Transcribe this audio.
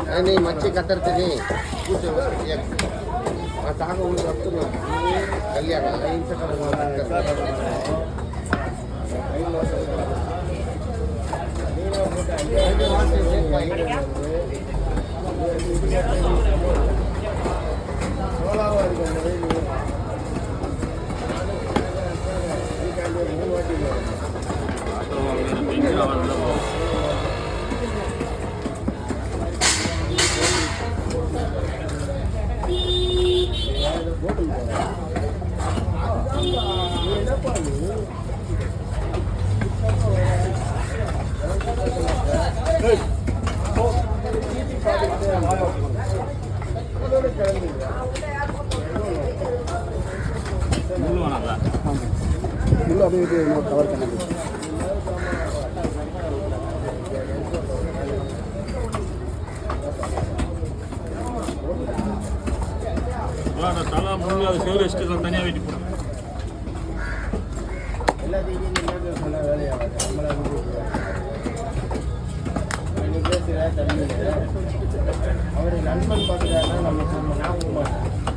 नहीं मच्छी कतरते कुछ ताको कल्याण अभी कवर करना तला मुझे सेवरेस्ट तनिया वेटी அவர் நண்பன் பார்த்துட்டாருன்னா நம்ம ஞாபகம்